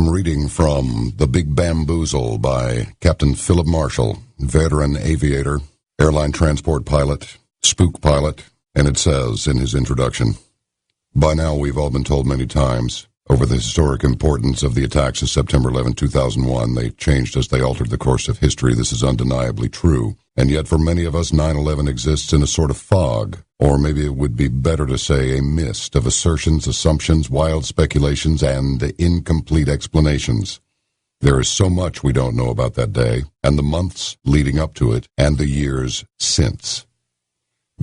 I'm reading from The Big Bamboozle by Captain Philip Marshall, veteran aviator, airline transport pilot, spook pilot, and it says in his introduction, "By now we've all been told many times over the historic importance of the attacks of September 11, 2001. They changed as they altered the course of history. This is undeniably true. And yet for many of us, 9/11 exists in a sort of fog, or maybe it would be better to say a mist of assertions, assumptions, wild speculations, and incomplete explanations. There is so much we don't know about that day, and the months leading up to it, and the years since.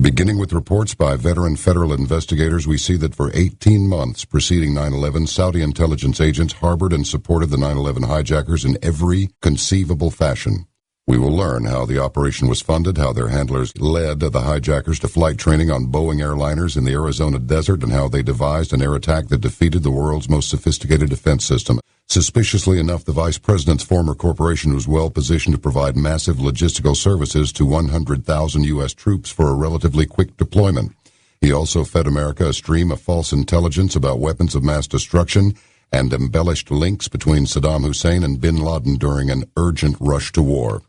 Beginning with reports by veteran federal investigators, we see that for 18 months preceding 9/11, Saudi intelligence agents harbored and supported the 9/11 hijackers in every conceivable fashion. We will learn how the operation was funded, how their handlers led the hijackers to flight training on Boeing airliners in the Arizona desert, and how they devised an air attack that defeated the world's most sophisticated defense system. Suspiciously enough, the vice president's former corporation was well positioned to provide massive logistical services to 100,000 U.S. troops for a relatively quick deployment. He also fed America a stream of false intelligence about weapons of mass destruction and embellished links between Saddam Hussein and bin Laden during an urgent rush to war.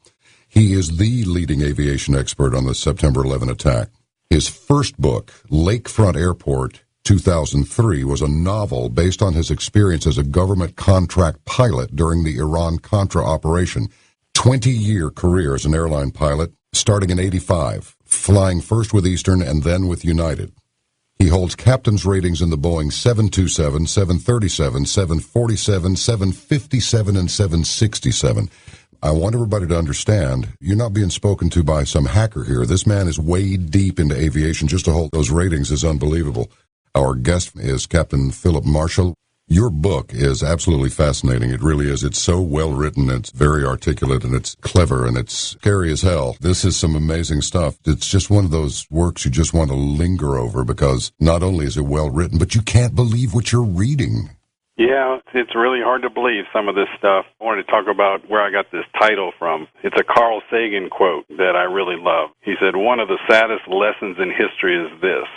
He is the leading aviation expert on the September 11 attack. His first book, Lakefront Airport, 2003, was a novel based on his experience as a government contract pilot during the Iran-Contra operation. 20-year career as an airline pilot, starting in '85, flying first with Eastern and then with United. He holds captain's ratings in the Boeing 727, 737, 747, 757, and 767. I want everybody to understand, you're not being spoken to by some hacker here. This man is way deep into aviation. Just to hold those ratings is unbelievable. Our guest is Captain Philip Marshall. Your book is absolutely fascinating. It really is. It's so well written, it's very articulate, and it's clever, and it's scary as hell. This is some amazing stuff. It's just one of those works you just want to linger over, because not only is it well written, but you can't believe what you're reading. Yeah, it's really hard to believe some of this stuff. I wanted to talk about where I got this title from. It's a Carl Sagan quote that I really love. He said, "One of the saddest lessons in history is this.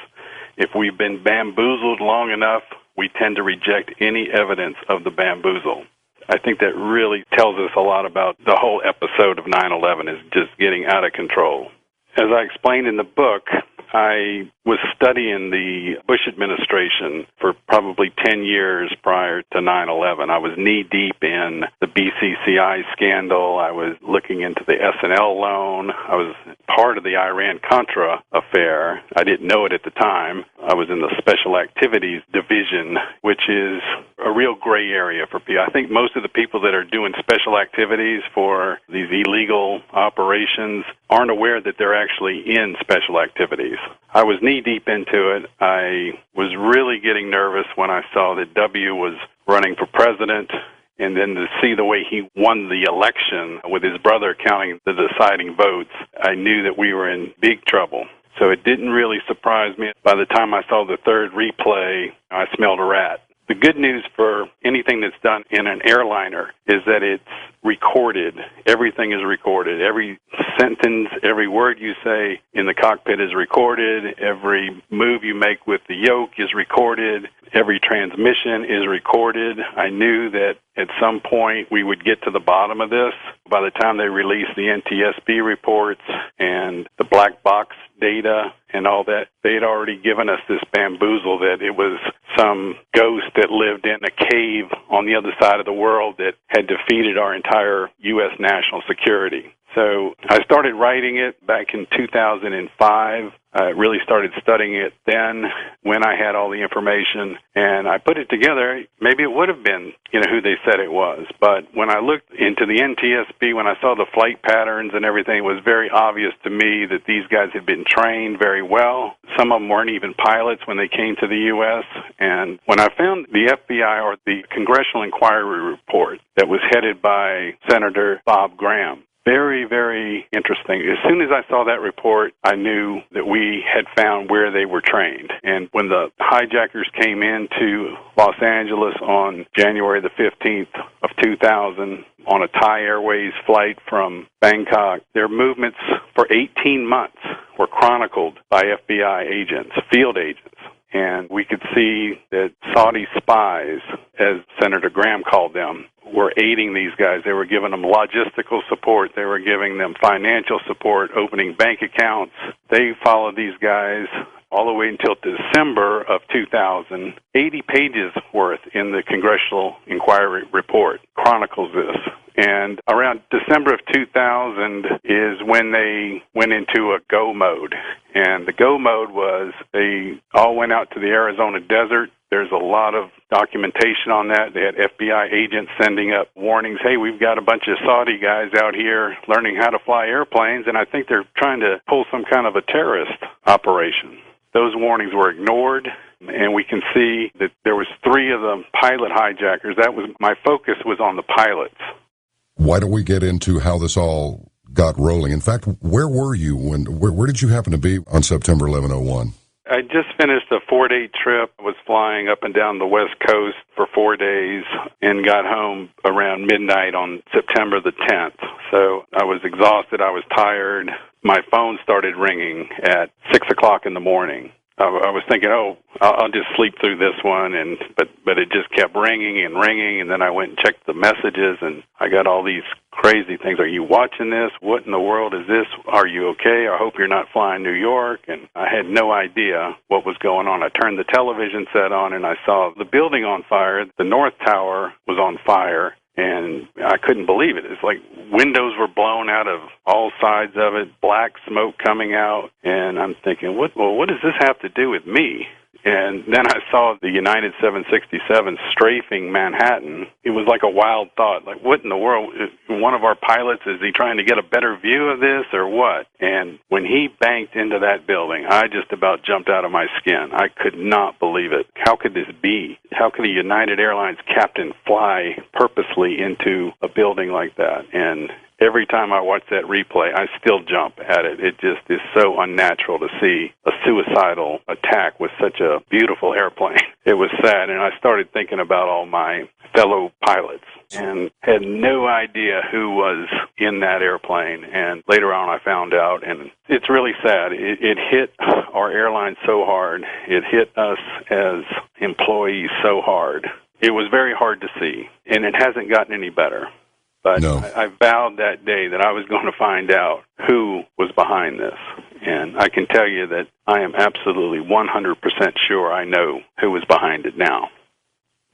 If we've been bamboozled long enough, we tend to reject any evidence of the bamboozle." I think that really tells us a lot about the whole episode of 9/11 is just getting out of control. As I explained in the book, I was studying the Bush administration for probably 10 years prior to 9/11. I was knee-deep in the BCCI scandal. I was looking into the S&L loan. I was part of the Iran-Contra affair. I didn't know it at the time. I was in the Special Activities Division, which is a real gray area for people. I think most of the people that are doing special activities for these illegal operations aren't aware that they're actually in special activities. I was knee-deep into it. I was really getting nervous when I saw that W was running for president, and then to see the way he won the election with his brother counting the deciding votes, I knew that we were in big trouble. So it didn't really surprise me. By the time I saw the third replay, I smelled a rat. The good news for anything that's done in an airliner is that it's recorded. Everything is recorded. Every sentence, every word you say in the cockpit is recorded. Every move you make with the yoke is recorded. Every transmission is recorded. I knew that at some point we would get to the bottom of this. By the time they released the NTSB reports and the black box data and all that, they had already given us this bamboozle that it was some ghost that lived in a cave on the other side of the world that had defeated our entire U.S. national security. So I started writing it back in 2005. I really started studying it then when I had all the information, and I put it together. Maybe it would have been, who they said it was. But when I looked into the NTSB, when I saw the flight patterns and everything, it was very obvious to me that these guys had been trained very well. Some of them weren't even pilots when they came to the U.S. And when I found the FBI, or the Congressional Inquiry Report that was headed by Senator Bob Graham, very, very interesting. As soon as I saw that report, I knew that we had found where they were trained. And when the hijackers came into Los Angeles on January the 15th of 2000 on a Thai Airways flight from Bangkok, their movements for 18 months were chronicled by FBI agents, field agents. And we could see that Saudi spies as Senator Graham called them, were aiding these guys. They were giving them logistical support. They were giving them financial support, opening bank accounts. They followed these guys all the way until December of 2000. 80 pages worth in the Congressional Inquiry Report chronicles this. And around December of 2000 is when they went into a go mode. And the go mode was they all went out to the Arizona desert. There's a lot of documentation on that. They had FBI agents sending up warnings, hey, we've got a bunch of Saudi guys out here learning how to fly airplanes, and I think they're trying to pull some kind of a terrorist operation. Those warnings were ignored, and we can see that there was 3 of them pilot hijackers. My focus was on the pilots. Why don't we get into how this all got rolling? In fact, where were you where did you happen to be on September 11/01? I just finished a 4-day trip. I was flying up and down the West Coast for 4 days and got home around midnight on September the 10th. So I was exhausted. I was tired. My phone started ringing at 6 o'clock in the morning. I was thinking, I'll just sleep through this one, but it just kept ringing and ringing, and then I went and checked the messages, and I got all these crazy things. Are you watching this? What in the world is this? Are you okay? I hope you're not flying New York. And I had no idea what was going on. I turned the television set on, and I saw the building on fire. The North Tower was on fire. And I couldn't believe it. It's like windows were blown out of all sides of it, black smoke coming out. And I'm thinking, what does this have to do with me? And then I saw the United 767 strafing Manhattan. It was like a wild thought. Like, what in the world? One of our pilots, is he trying to get a better view of this or what? And when he banked into that building, I just about jumped out of my skin. I could not believe it. How could this be? How could a United Airlines captain fly purposely into a building like that? And every time I watch that replay, I still jump at it. It just is so unnatural to see a suicidal attack with such a beautiful airplane. It was sad, and I started thinking about all my fellow pilots and had no idea who was in that airplane. And later on I found out, and it's really sad. It hit our airline so hard. It hit us as employees so hard. It was very hard to see, and it hasn't gotten any better. But no. I vowed that day that I was going to find out who was behind this. And I can tell you that I am absolutely 100% sure I know who was behind it now.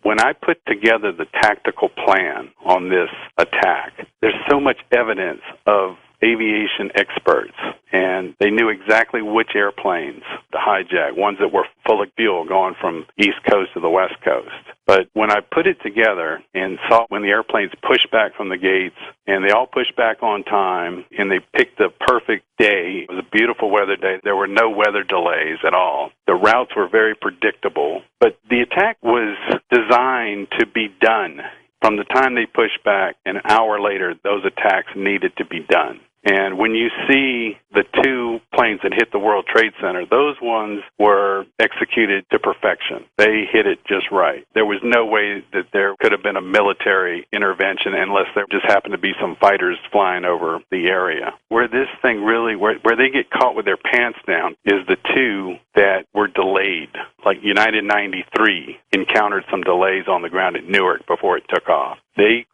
When I put together the tactical plan on this attack, there's so much evidence of aviation experts, and they knew exactly which airplanes to hijack, ones that were full of fuel going from East Coast to the West Coast. But when I put it together and saw when the airplanes pushed back from the gates, and they all pushed back on time, and they picked the perfect day. It was a beautiful weather day. There were no weather delays at all. The routes were very predictable. But the attack was designed to be done. From the time they pushed back, an hour later, those attacks needed to be done. And when you see the 2 planes that hit the World Trade Center, those ones were executed to perfection. They hit it just right. There was no way that there could have been a military intervention unless there just happened to be some fighters flying over the area. Where this thing really, where they get caught with their pants down is the 2 that were delayed. Like United 93 encountered some delays on the ground at Newark before it took off. They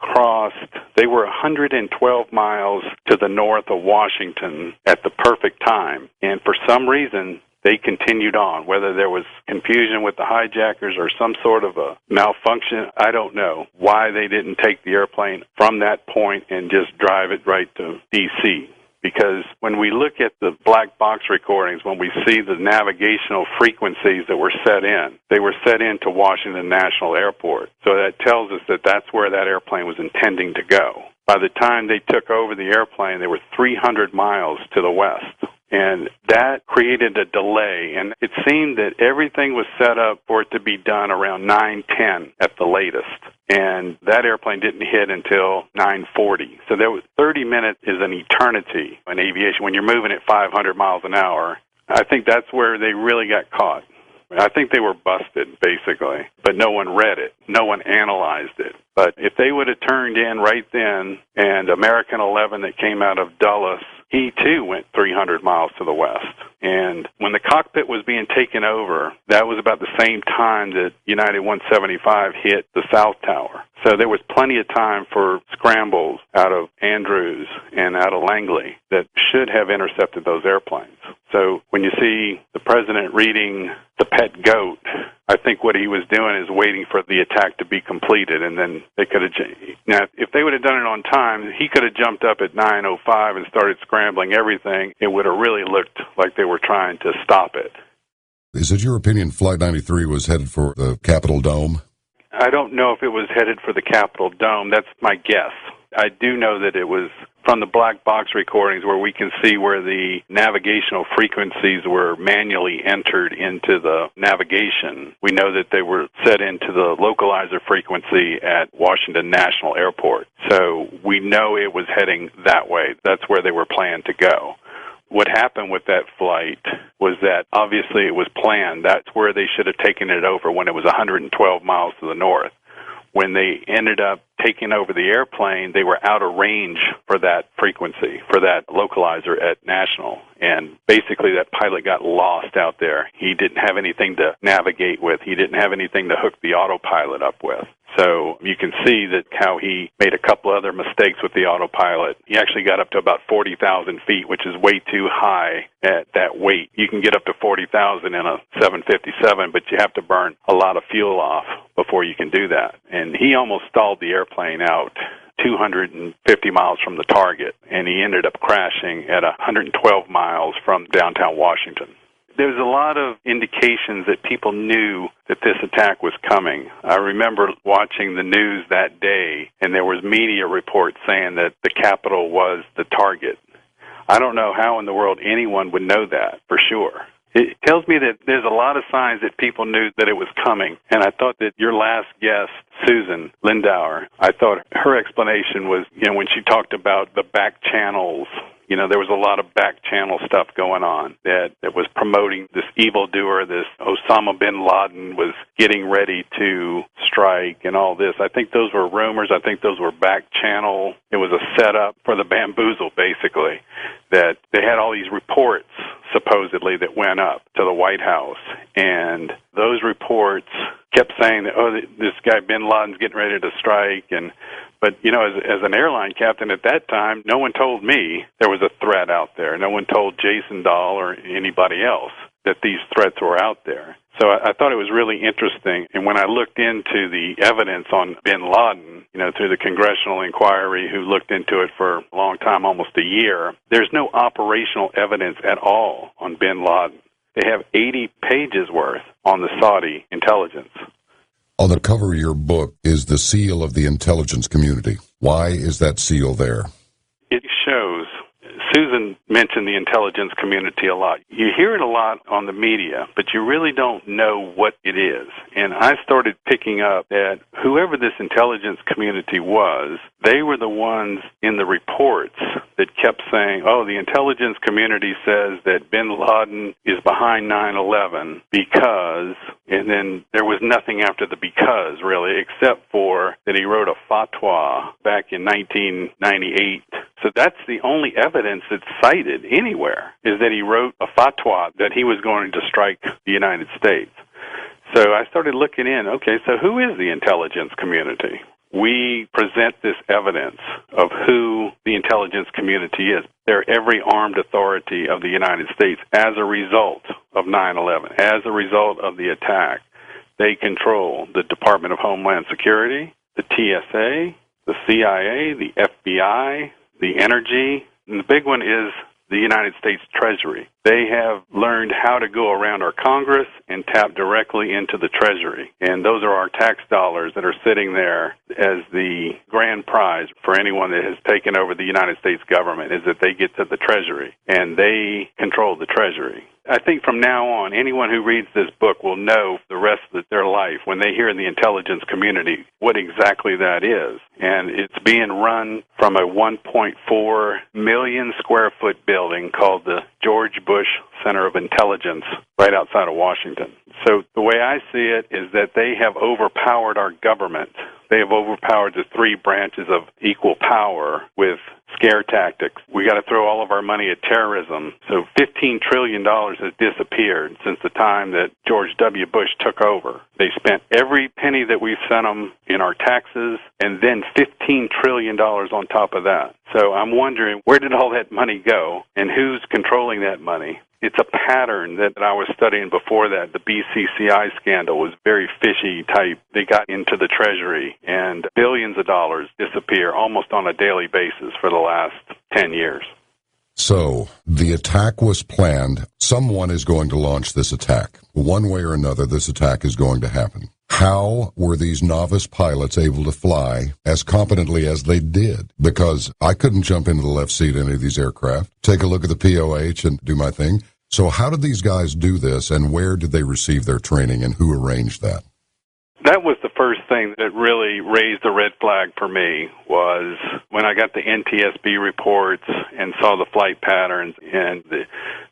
were 112 miles to the north of Washington at the perfect time, and for some reason, they continued on. Whether there was confusion with the hijackers or some sort of a malfunction, I don't know why they didn't take the airplane from that point and just drive it right to D.C., because when we look at the black box recordings, when we see the navigational frequencies that were set in, they were set into Washington National Airport. So that tells us that that's where that airplane was intending to go. By the time they took over the airplane, they were 300 miles to the west. And that created a delay, and it seemed that everything was set up for it to be done around 9:10 at the latest. And that airplane didn't hit until 9:40. So there was 30 minutes is an eternity in aviation. When you're moving at 500 miles an hour, I think that's where they really got caught. I think they were busted, basically, but no one read it. No one analyzed it. But if they would have turned in right then, and American 11 that came out of Dulles he too went 300 miles to the west. And when the cockpit was being taken over, that was about the same time that United 175 hit the South Tower. So there was plenty of time for scrambles out of Andrews and out of Langley that should have intercepted those airplanes. So when you see the president reading The Pet Goat, I think what he was doing is waiting for the attack to be completed, and then they could have... Now, if they would have done it on time, he could have jumped up at 9:05 and started scrambling everything. It would have really looked like they were trying to stop it. Is it your opinion Flight 93 was headed for the Capitol Dome? I don't know if it was headed for the Capitol Dome. That's my guess. I do know that it was from the black box recordings where we can see where the navigational frequencies were manually entered into the navigation. We know that they were set into the localizer frequency at Washington National Airport. So we know it was heading that way. That's where they were planned to go. What happened with that flight was that obviously it was planned. That's where they should have taken it over when it was 112 miles to the north. When they ended up taking over the airplane, they were out of range for that frequency, for that localizer at National. And basically that pilot got lost out there. He didn't have anything to navigate with. He didn't have anything to hook the autopilot up with. So you can see that how he made a couple other mistakes with the autopilot. He actually got up to about 40,000 feet, which is way too high at that weight. You can get up to 40,000 in a 757, but you have to burn a lot of fuel off before you can do that. And he almost stalled the airplane out 250 miles from the target, and he ended up crashing at 112 miles from downtown Washington. There's a lot of indications that people knew that this attack was coming. I remember watching the news that day, and there was media reports saying that the Capitol was the target. I don't know how in the world anyone would know that for sure. It tells me that there's a lot of signs that people knew that it was coming, and I thought that your last guest, Susan Lindauer, I thought her explanation was, when she talked about the back channels, there was a lot of back channel stuff going on that was promoting this evildoer, this Osama bin Laden was getting ready to strike and all this. I think those were rumors. I think those were back channel. It was a setup for the bamboozle, basically, that they had all these reports, supposedly, that went up to the White House. And those reports kept saying that, this guy bin Laden's getting ready to strike. But, as an airline captain at that time, no one told me there was a threat out there. No one told Jason Dahl or anybody else that these threats were out there. So I thought it was really interesting. And when I looked into the evidence on bin Laden, through the congressional inquiry who looked into it for a long time, almost a year, there's no operational evidence at all on bin Laden. They have 80 pages worth on the Saudi intelligence. On the cover of your book is the seal of the intelligence community. Why is that seal there? It shows, Susan mentioned the intelligence community a lot. You hear it a lot on the media, but you really don't know what it is. And I started picking up that whoever this intelligence community was, they were the ones in the reports that kept saying, the intelligence community says that bin Laden is behind 9/11 because, and then there was nothing after the because, really, except for that he wrote a fatwa back in 1998. So that's the only evidence that's cited anywhere, is that he wrote a fatwa that he was going to strike the United States. So I started looking in, so who is the intelligence community? We present this evidence of who the intelligence community is. They're every armed authority of the United States as a result of 9/11, as a result of the attack. They control the Department of Homeland Security, the TSA, the CIA, the FBI, the Energy, and the big one is the United States Treasury. They have learned how to go around our Congress and tap directly into the Treasury. And those are our tax dollars that are sitting there as the grand prize for anyone that has taken over the United States government, is that they get to the Treasury, and they control the Treasury. I think from now on, anyone who reads this book will know the rest of their life, when they hear the intelligence community, what exactly that is. And it's being run from a 1.4 million square foot building called the George Bush Center of Intelligence right outside of Washington. So the way I see it is that they have overpowered our government. They have overpowered the three branches of equal power with scare tactics. We got to throw all of our money at terrorism. So $15 trillion has disappeared since the time that George W. Bush took over. They spent every penny that we've sent them in our taxes and then $15 trillion on top of that. So I'm wondering, where did all that money go and who's controlling that money? It's a pattern that I was studying before that. The BCCI scandal was very fishy type. They got into the Treasury, and billions of dollars disappear almost on a daily basis for the last 10 years. So, the attack was planned. Someone is going to launch this attack. One way or another, this attack is going to happen. How were these novice pilots able to fly as competently as they did? Because I couldn't jump into the left seat of any of these aircraft, take a look at the POH and do my thing. So how did these guys do this, and where did they receive their training, and who arranged that? That was the first thing that really raised the red flag for me, was when I got the NTSB reports and saw the flight patterns, and the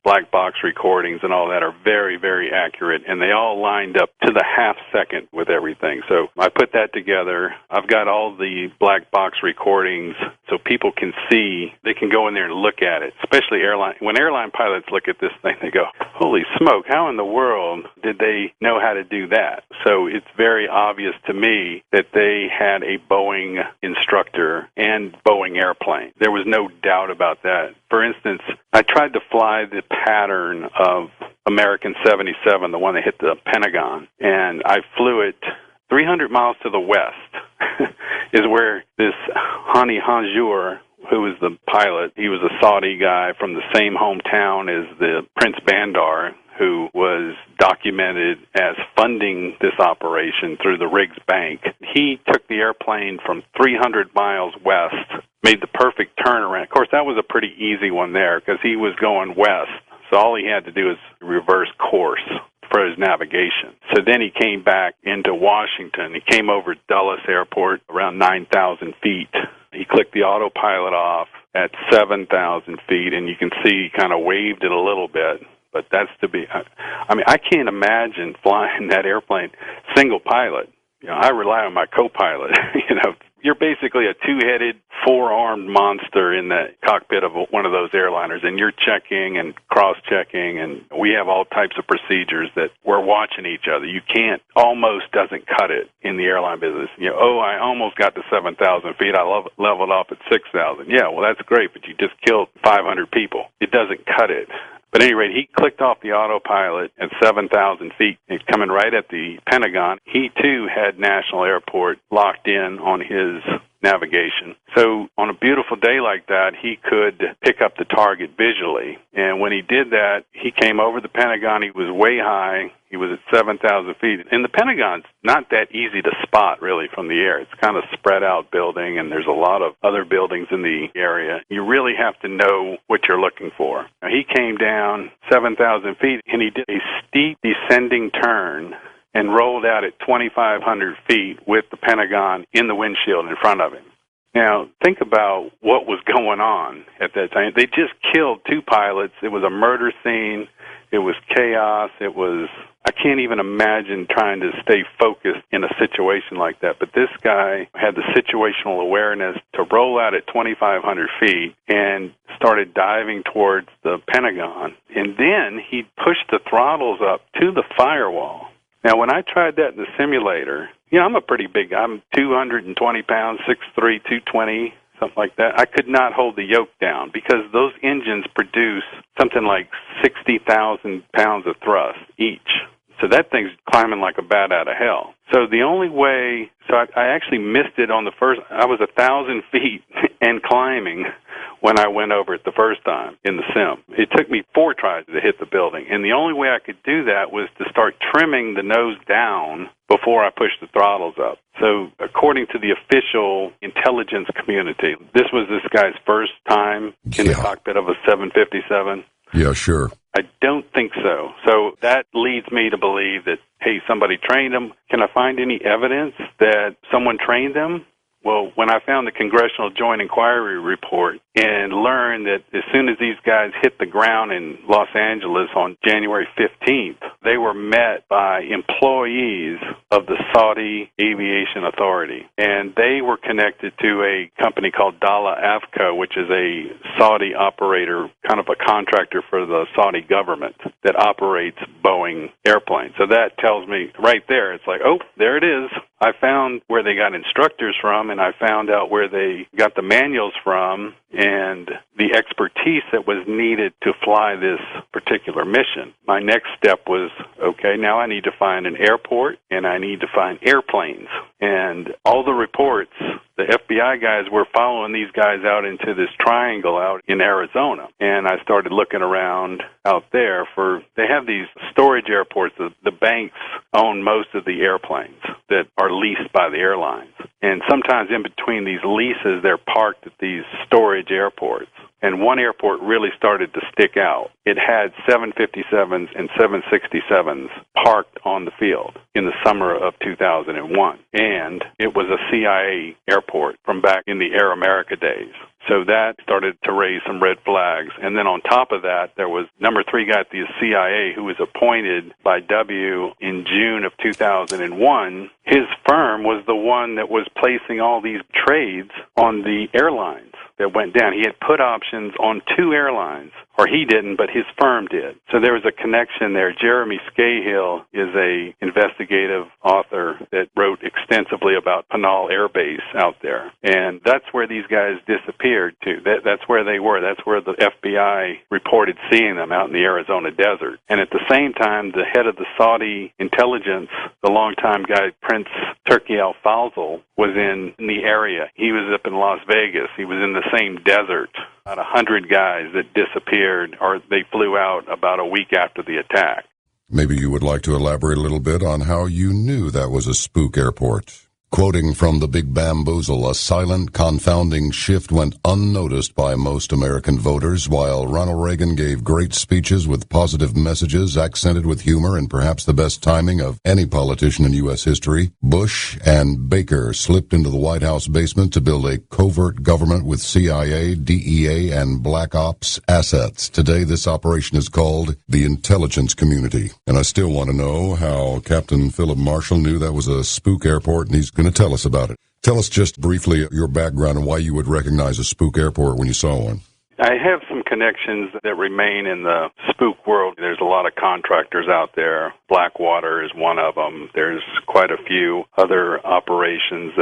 black box recordings and all that are very, very accurate, and they all lined up to the half second with everything. So I put that together. I've got all the black box recordings so people can see. They can go in there and look at it, especially when airline pilots look at this thing, they go, holy smoke, how in the world did they know how to do that? So it's very obvious to me that they had a Boeing instructor and Boeing airplane. There was no doubt about that. For instance, I tried to fly the pattern of American 77, the one that hit the Pentagon, and I flew it 300 miles to the west is where this Hani Hanjour, who was the pilot, he was a Saudi guy from the same hometown as the Prince Bandar, who was documented as funding this operation through the Riggs Bank. He took the airplane from 300 miles west, made the perfect turnaround. Of course, that was a pretty easy one there because he was going west, so all he had to do was reverse course for his navigation. So then he came back into Washington. He came over Dulles Airport around 9,000 feet. He clicked the autopilot off at 7,000 feet, and you can see he kind of waved it a little bit. But that's to be, I mean, I can't imagine flying that airplane single pilot. You know, I rely on my co-pilot. You know, you're basically a two-headed, four-armed monster in the cockpit of one of those airliners, and you're checking and cross-checking, and we have all types of procedures that we're watching each other. You can't, almost doesn't cut it in the airline business. You know, I almost got to 7,000 feet. I leveled off at 6,000. Yeah, well, that's great, but you just killed 500 people. It doesn't cut it. But at any rate, he clicked off the autopilot at 7,000 feet. He's coming right at the Pentagon. He, too, had National Airport locked in on his navigation. So on a beautiful day like that, he could pick up the target visually. And when he did that, he came over the Pentagon. He was way high. He was at 7,000 feet. And the Pentagon's not that easy to spot, really, from the air. It's kind of spread out building, and there's a lot of other buildings in the area. You really have to know what you're looking for. Now, he came down 7,000 feet, and he did a steep descending turn and rolled out at 2,500 feet with the Pentagon in the windshield in front of him. Now, think about what was going on at that time. They just killed two pilots. It was a murder scene. It was chaos. I can't even imagine trying to stay focused in a situation like that. But this guy had the situational awareness to roll out at 2,500 feet and started diving towards the Pentagon. And then he pushed the throttles up to the firewall. Now, when I tried that in the simulator, you know, I'm 220 pounds, 6'3", 220, something like that. I could not hold the yoke down because those engines produce something like 60,000 pounds of thrust each. So that thing's climbing like a bat out of hell. So the only way, I actually missed it on the first, I was 1,000 feet and climbing when I went over it the first time in the sim. It took me 4 tries to hit the building, and the only way I could do that was to start trimming the nose down before I pushed the throttles up. So according to the official intelligence community, this was this guy's first time in the cockpit of a 757. Yeah, sure. I don't think so. So that leads me to believe that, hey, somebody trained them. Can I find any evidence that someone trained them? Well, when I found the Congressional Joint Inquiry Report and learned that as soon as these guys hit the ground in Los Angeles on January 15th, they were met by employees of the Saudi Aviation Authority. And they were connected to a company called Dala Avco, which is a Saudi operator, kind of a contractor for the Saudi government that operates Boeing airplanes. So that tells me right there, it's like, oh, there it is. I found where they got instructors from, and I found out where they got the manuals from and the expertise that was needed to fly this particular mission. My next step was, okay, now I need to find an airport, and I need to find airplanes. And all the reports, the FBI guys were following these guys out into this triangle out in Arizona. And I started looking around out there they have these storage airports. The banks own most of the airplanes that are leased by the airlines. And sometimes in between these leases, they're parked at these storage airports. And one airport really started to stick out. It had 757s and 767s parked on the field in the summer of 2001. And it was a CIA airport from back in the Air America days. So that started to raise some red flags. And then on top of that, there was number 3 guy at the CIA who was appointed by W in June of 2001. His firm was the one that was placing all these trades on the airlines that went down. He had put options on 2 airlines, or he didn't, but his firm did. So there was a connection there. Jeremy Scahill is a investigative author that wrote extensively about Pinal Air Base out there. And that's where these guys disappeared to. That's where they were. That's where the FBI reported seeing them out in the Arizona desert. And at the same time, the head of the Saudi intelligence, the longtime guy, Prince Turki Al-Fazl, was in the area. He was up in Las Vegas. He was in the same desert. About 100 guys that disappeared, or they flew out about a week after the attack. Maybe you would like to elaborate a little bit on how you knew that was a spook airport. Quoting from the Big Bamboozle, a silent, confounding shift went unnoticed by most American voters, while Ronald Reagan gave great speeches with positive messages accented with humor and perhaps the best timing of any politician in U.S. history. Bush and Baker slipped into the White House basement to build a covert government with CIA, DEA, and Black Ops assets. Today, this operation is called the intelligence community. And I still want to know how Captain Philip Marshall knew that was a spook airport, and he's going to tell us about it. Tell us just briefly your background and why you would recognize a spook airport when you saw one. I have some connections that remain in the spook world. There's a lot of contractors out there. Blackwater is one of them. There's quite a few other operations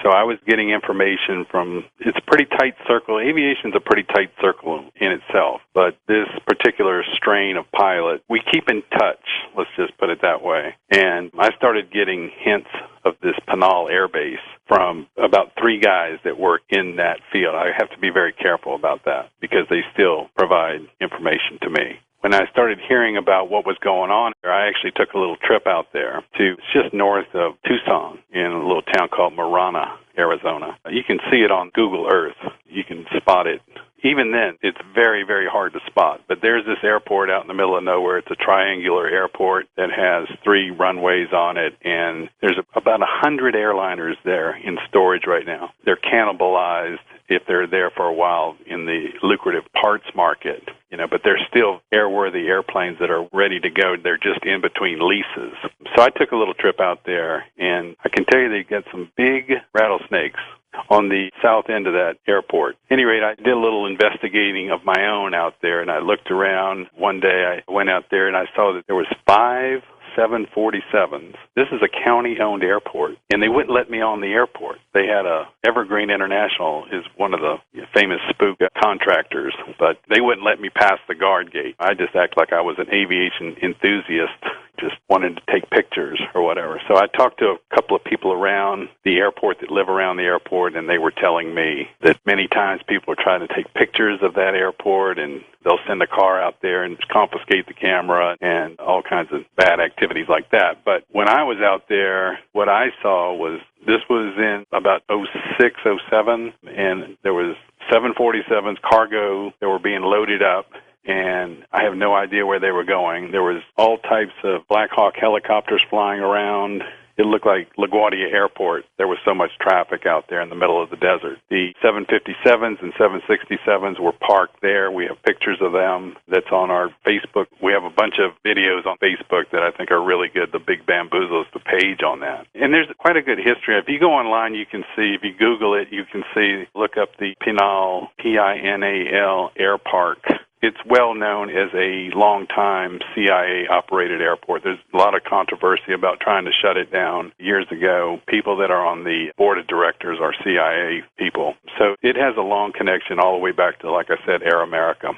so I was getting information from, it's a pretty tight circle. Aviation's a pretty tight circle in itself, but this particular strain of pilot, we keep in touch, let's just put it that way. And I started getting hints of this Pinal Air Base from about 3 guys that work in that field. I have to be very careful about that because they still provide information to me. When I started hearing about what was going on, I actually took a little trip out there it's just north of Tucson in a little town called Marana, Arizona. You can see it on Google Earth. You can spot it. Even then, it's very, very hard to spot. But there's this airport out in the middle of nowhere. It's a triangular airport that has 3 runways on it, and there's about 100 airliners there in storage right now. They're cannibalized if they're there for a while in the lucrative parts market, but they're still airworthy airplanes that are ready to go. They're just in between leases. So I took a little trip out there, and I can tell you they got some big rattlesnakes on the south end of that airport. At any rate, I did a little investigating of my own out there, and I looked around. One day I went out there, and I saw that there was 5 747s. This is a county-owned airport, and they wouldn't let me on the airport. They had Evergreen International is one of the famous spook contractors, but they wouldn't let me pass the guard gate. I just act like I was an aviation enthusiast, just wanted to take pictures or whatever. So I talked to a couple of people around the airport that live around the airport, and they were telling me that many times people are trying to take pictures of that airport, and they'll send a car out there and confiscate the camera and all kinds of bad activities like that. But when I was out there, what I saw was, this was in about 06, 07, and there was 747s cargo that were being loaded up, and I have no idea where they were going. There was all types of Black Hawk helicopters flying around, It looked like LaGuardia Airport. There was so much traffic out there in the middle of the desert. The 757s and 767s were parked there. We have pictures of them that's on our Facebook. We have a bunch of videos on Facebook that I think are really good. The Big Bamboozle is the page on that. And there's quite a good history. If you go online, you can see, if you Google it, you can see, look up the Pinal, P-I-N-A-L Air Park. It's well known as a long-time CIA-operated airport. There's a lot of controversy about trying to shut it down years ago. People that are on the board of directors are CIA people. So it has a long connection all the way back to, like I said, Air America.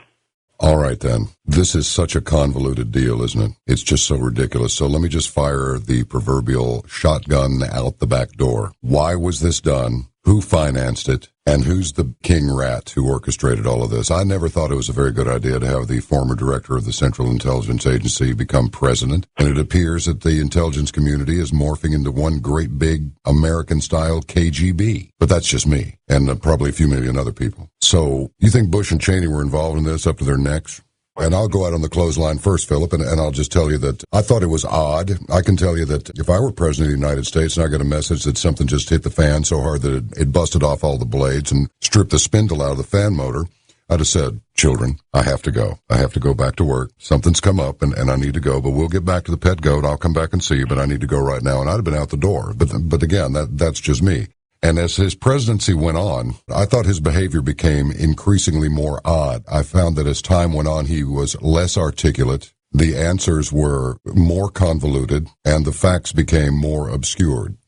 All right, then. This is such a convoluted deal, isn't it? It's just so ridiculous. So let me just fire the proverbial shotgun out the back door. Why was this done? Who financed it? And who's the king rat who orchestrated all of this? I never thought it was a very good idea to have the former director of the Central Intelligence Agency become president. And it appears that the intelligence community is morphing into one great big American-style KGB. But that's just me, and probably a few million other people. So you think Bush and Cheney were involved in this up to their necks? And I'll go out on the clothesline first, Philip, and I'll just tell you that I thought it was odd. I can tell you that if I were president of the United States and I got a message that something just hit the fan so hard that it busted off all the blades and stripped the spindle out of the fan motor, I'd have said, children, I have to go. I have to go back to work. Something's come up, and I need to go, but we'll get back to the pet goat. I'll come back and see you, but I need to go right now. And I'd have been out the door. But again, that's just me. And as his presidency went on, I thought his behavior became increasingly more odd. I found that as time went on, he was less articulate, the answers were more convoluted, and the facts became more obscured.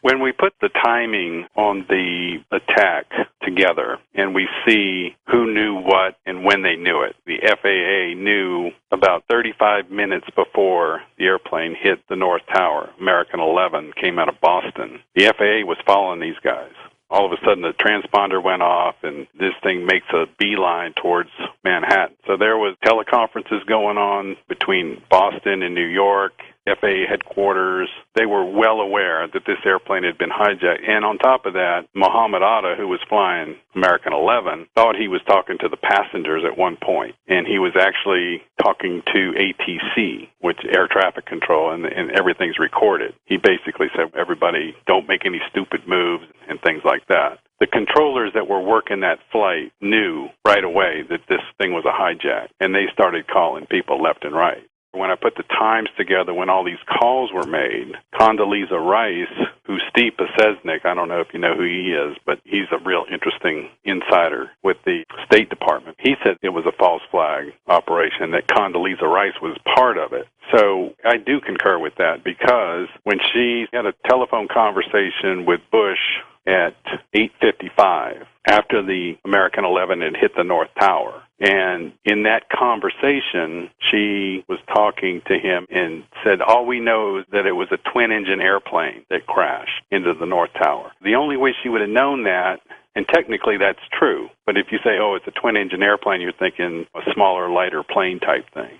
When we put the timing on the attack together and we see who knew what and when they knew it, the FAA knew about 35 minutes before the airplane hit the North Tower. American 11 came out of Boston. The FAA was following these guys. All of a sudden, the transponder went off, and this thing makes a beeline towards Manhattan. So there was teleconferences going on between Boston and New York, FAA headquarters. They were well aware that this airplane had been hijacked. And on top of that, Mohammed Atta, who was flying American 11, thought he was talking to the passengers at one point. And he was actually talking to ATC, which Air Traffic Control, and everything's recorded. He basically said, everybody, don't make any stupid moves and things like that. The controllers that were working that flight knew right away that this thing was a hijack, and they started calling people left and right. When I put the times together, when all these calls were made, Condoleezza Rice, who's Steve Pesesnik, I don't know if you know who he is, but he's a real interesting insider with the State Department. He said it was a false flag operation, that Condoleezza Rice was part of it. So I do concur with that, because when she had a telephone conversation with Bush at 8:55 after the American 11 had hit the North Tower. And in that conversation, she was talking to him and said, all we know is that it was a twin-engine airplane that crashed into the North Tower. The only way she would have known that, and technically that's true, but if you say, oh, it's a twin-engine airplane, you're thinking a smaller, lighter plane type thing.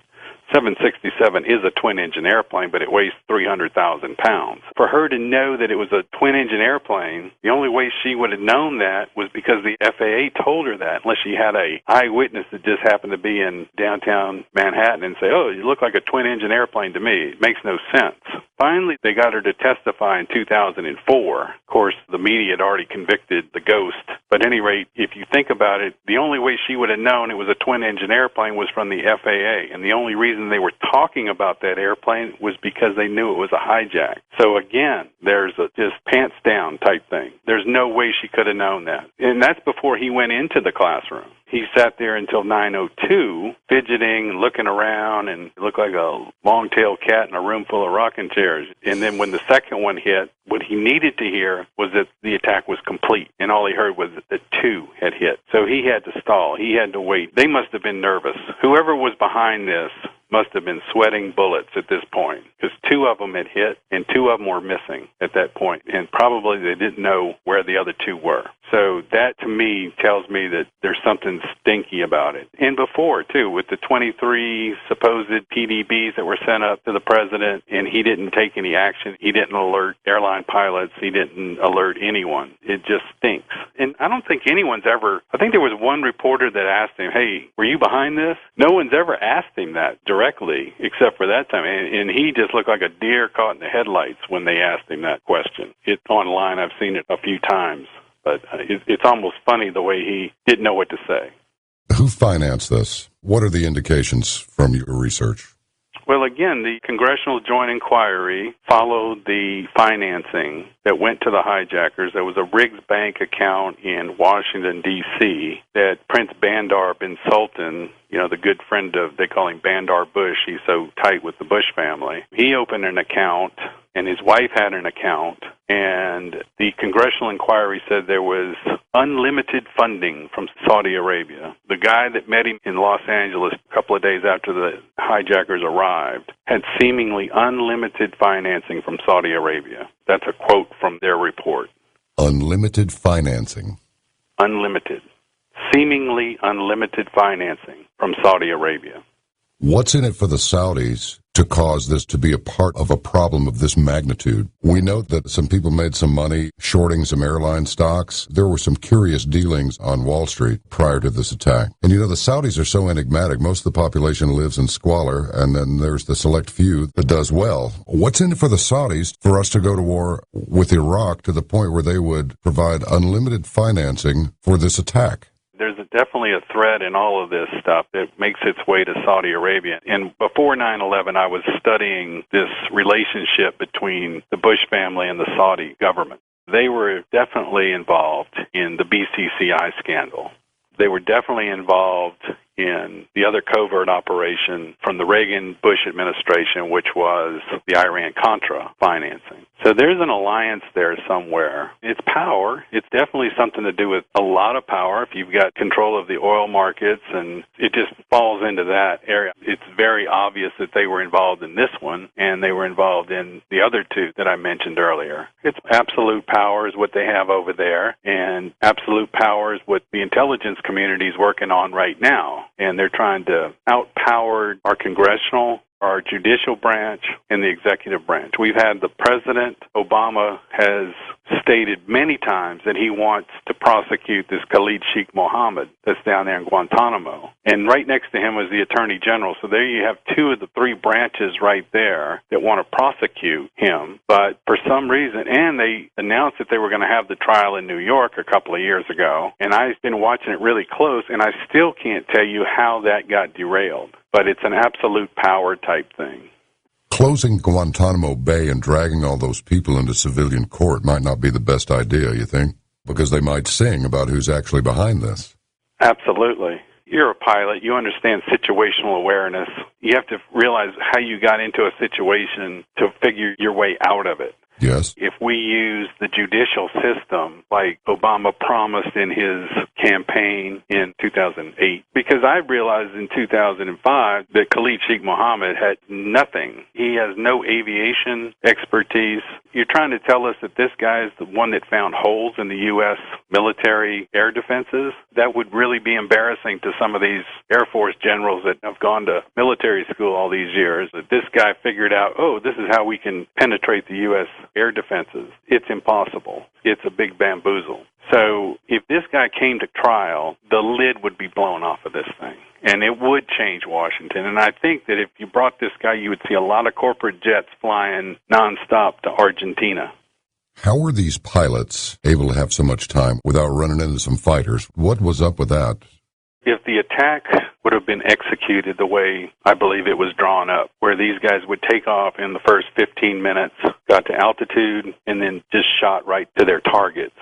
767 is a twin-engine airplane, but it weighs 300,000 pounds. For her to know that it was a twin-engine airplane, the only way she would have known that was because the FAA told her that, unless she had a eyewitness that just happened to be in downtown Manhattan and say, oh, you look like a twin-engine airplane to me. It makes no sense. Finally, they got her to testify in 2004. Of course, the media had already convicted the ghost. But at any rate, if you think about it, the only way she would have known it was a twin-engine airplane was from the FAA. And the only reason they were talking about that airplane was because they knew it was a hijack. So again, there's a just pants down type thing. There's no way she could have known that. And that's before he went into the classroom. He sat there until 9:02, fidgeting, looking around, and looked like a long-tailed cat in a room full of rocking chairs. And then when the second one hit, what he needed to hear was that the attack was complete, and all he heard was that 2 had hit. So he had to stall. He had to wait. They must have been nervous. Whoever was behind this must have been sweating bullets at this point, because 2 of them had hit and 2 of them were missing at that point, and probably they didn't know where the other 2 were. So that, to me, tells me that there's something stinky about it. And before, too, with the 23 supposed PDBs that were sent up to the president, and he didn't take any action. He didn't alert airline pilots. He didn't alert anyone. It just stinks. And I don't think anyone's ever, I think there was one reporter that asked him, hey, were you behind this? No one's ever asked him that directly except for that time. And he just looked like a deer caught in the headlights when they asked him that question. It's online. I've seen it a few times. But it's almost funny the way he didn't know what to say. Who financed this? What are the indications from your research? Well, again, the Congressional Joint Inquiry followed the financing that went to the hijackers. There was a Riggs Bank account in Washington, D.C. that Prince Bandar bin Sultan, the good friend of, they call him Bandar Bush, he's so tight with the Bush family. He opened an account, and his wife had an account, and the Congressional Inquiry said there was unlimited funding from Saudi Arabia. The guy that met him in Los Angeles a couple of days after the hijackers arrived had seemingly unlimited financing from Saudi Arabia. That's a quote from their report. Unlimited financing. Unlimited. Seemingly unlimited financing from Saudi Arabia. What's in it for the Saudis to cause this to be a part of a problem of this magnitude? We note that some people made some money shorting some airline stocks. There were some curious dealings on Wall Street prior to this attack. And the Saudis are so enigmatic. Most of the population lives in squalor, and then there's the select few that does well. What's in it for the Saudis for us to go to war with Iraq to the point where they would provide unlimited financing for this attack? There's definitely a thread in all of this stuff that makes its way to Saudi Arabia. And before 9/11, I was studying this relationship between the Bush family and the Saudi government. They were definitely involved in the BCCI scandal. They were definitely involved in the other covert operation from the Reagan-Bush administration, which was the Iran-Contra financing. So there's an alliance there somewhere. It's power. It's definitely something to do with a lot of power if you've got control of the oil markets, and it just falls into that area. It's very obvious that they were involved in this one, and they were involved in the other two that I mentioned earlier. It's absolute power is what they have over there, and absolute power is what the intelligence community is working on right now. And they're trying to outpower our congressional, our judicial branch, and the executive branch. We've had the President Obama has stated many times that he wants to prosecute this Khalid Sheikh Mohammed that's down there in Guantanamo. And right next to him was the Attorney General. So there you have two of the three branches right there that want to prosecute him. But for some reason, and they announced that they were going to have the trial in New York a couple of years ago. And I've been watching it really close, and I still can't tell you how that got derailed. But it's an absolute power type thing. Closing Guantanamo Bay and dragging all those people into civilian court might not be the best idea, you think? Because they might sing about who's actually behind this. Absolutely. You're a pilot. You understand situational awareness. You have to realize how you got into a situation to figure your way out of it. Yes. If we use the judicial system like Obama promised in his campaign in 2008, because I realized in 2005 that Khalid Sheikh Mohammed had nothing. He has no aviation expertise. You're trying to tell us that this guy is the one that found holes in the U.S. military air defenses? That would really be embarrassing to some of these Air Force generals that have gone to military school all these years, that this guy figured out, this is how we can penetrate the U.S. air defenses. It's impossible. It's a big bamboozle. So if this guy came to trial, the lid would be blown off of this thing. And it would change Washington. And I think that if you brought this guy, you would see a lot of corporate jets flying nonstop to Argentina. How were these pilots able to have so much time without running into some fighters? What was up with that? If the attack would have been executed the way I believe it was drawn up, where these guys would take off in the first 15 minutes, got to altitude, and then just shot right to their targets.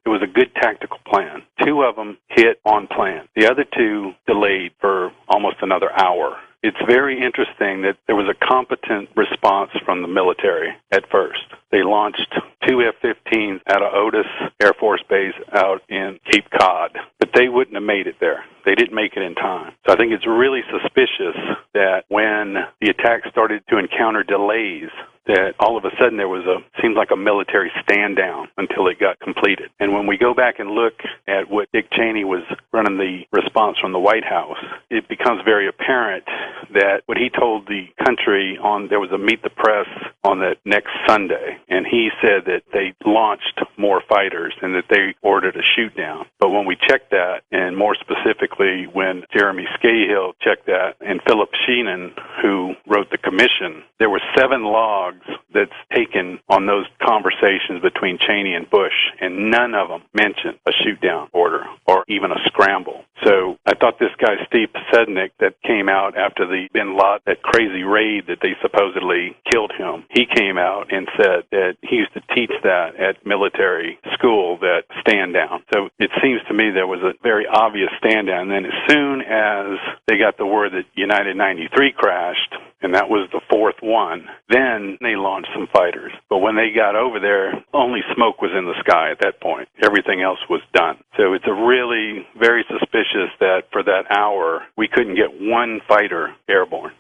It was a good tactical plan. Two of them hit on plan. The other two delayed for almost another hour. It's very interesting that there was a competent response from the military at first. They launched two F-15s out of Otis Air Force Base out in Cape Cod, but they wouldn't have made it there. They didn't make it in time. So I think it's really suspicious that when the attack started to encounter delays, that all of a sudden there was seemed like a military stand down until it got completed. And when we go back and look at what Dick Cheney was running the response from the White House, it becomes very apparent that what he told the country there was a Meet the Press on that next Sunday, and he said that they launched more fighters and that they ordered a shoot down. But when we checked that, and more specifically when Jeremy Scahill checked that, and Philip Sheenan, who wrote the commission, there were 7 logs that's taken on those conversations between Cheney and Bush, and none of them mentioned a shoot-down order or even a scramble. So I thought this guy, Steve Posednik, that came out after the Bin Laden, that crazy raid that they supposedly killed him, he came out and said that he used to teach that at military school, that stand down. So it seems to me there was a very obvious stand down. And then as soon as they got the word that United 93 crashed, and that was the 4th one, then they launched some fighters. But when they got over there, only smoke was in the sky at that point. Everything else was done. So it's a really very suspicious that for that hour, we couldn't get one fighter airborne.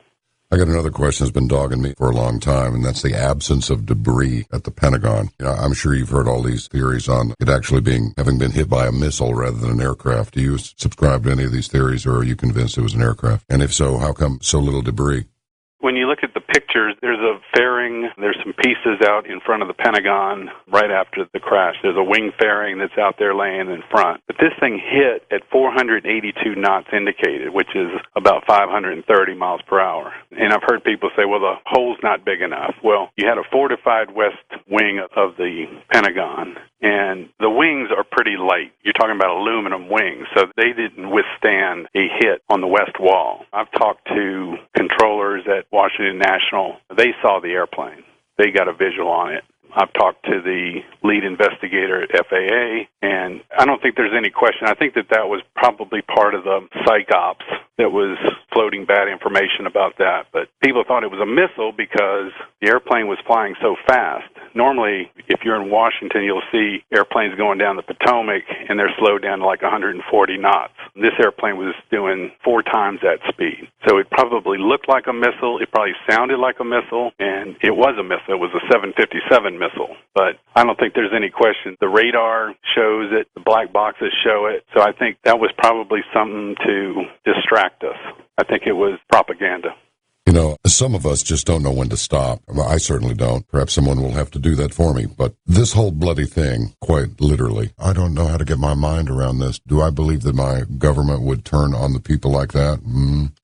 I got another question that's been dogging me for a long time, and that's the absence of debris at the Pentagon. I'm sure you've heard all these theories on it actually having been hit by a missile rather than an aircraft. Do you subscribe to any of these theories, or are you convinced it was an aircraft? And if so, how come so little debris? When you look at the pictures, there's a fairing, there's some pieces out in front of the Pentagon right after the crash. There's a wing fairing that's out there laying in front. But this thing hit at 482 knots indicated, which is about 530 miles per hour. And I've heard people say, well, the hole's not big enough. Well, you had a fortified west wing of the Pentagon, and the wings are pretty light. You're talking about aluminum wings, so they didn't withstand a hit on the west wall. I've talked to controllers at Washington National. They saw the airplane. They got a visual on it. I've talked to the lead investigator at FAA, and I don't think there's any question. I think that was probably part of the psych ops that was floating bad information about that. But people thought it was a missile because the airplane was flying so fast. Normally, if you're in Washington, you'll see airplanes going down the Potomac, and they're slowed down to like 140 knots. This airplane was doing 4 times that speed. So it probably looked like a missile. It probably sounded like a missile, and it was a missile. It was a 757 missile. But I don't think there's any question. The radar shows it. The black boxes show it. So I think that was probably something to distract us. I think it was propaganda. Some of us just don't know when to stop. Well, I certainly don't. Perhaps someone will have to do that for me. But this whole bloody thing, quite literally, I don't know how to get my mind around this. Do I believe that my government would turn on the people like that?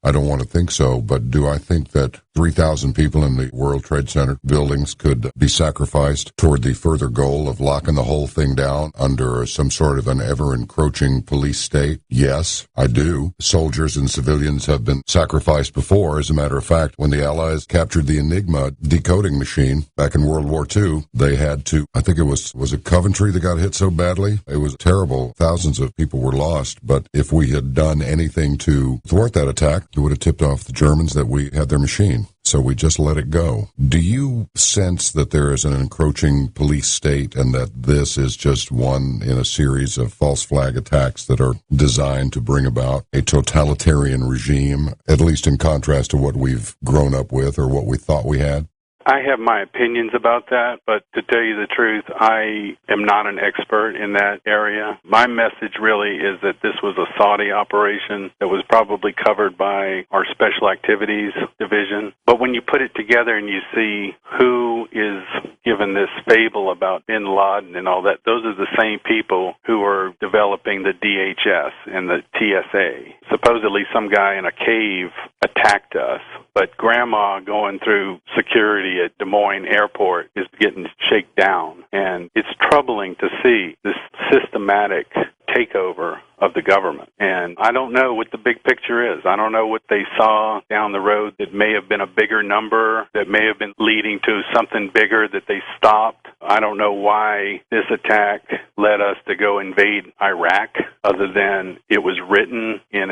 I don't want to think so. But do I think that 3,000 people in the World Trade Center buildings could be sacrificed toward the further goal of locking the whole thing down under some sort of an ever-encroaching police state? Yes, I do. Soldiers and civilians have been sacrificed before. As a matter of fact, when the Allies captured the Enigma decoding machine back in World War II, they had to, I think it was it Coventry that got hit so badly? It was terrible. Thousands of people were lost. But if we had done anything to thwart that attack, it would have tipped off the Germans that we had their machine. So we just let it go. Do you sense that there is an encroaching police state and that this is just one in a series of false flag attacks that are designed to bring about a totalitarian regime, at least in contrast to what we've grown up with or what we thought we had? I have my opinions about that, but to tell you the truth, I am not an expert in that area. My message really is that this was a Saudi operation that was probably covered by our Special Activities Division. But when you put it together and you see who is given this fable about Bin Laden and all that, those are the same people who are developing the DHS and the TSA. Supposedly some guy in a cave attacked us, but Grandma going through security at Des Moines Airport is getting shaken down. And it's troubling to see this systematic takeover of the government. And I don't know what the big picture is. I don't know what they saw down the road that may have been a bigger number, that may have been leading to something bigger that they stopped. I don't know why this attack led us to go invade Iraq, other than it was written in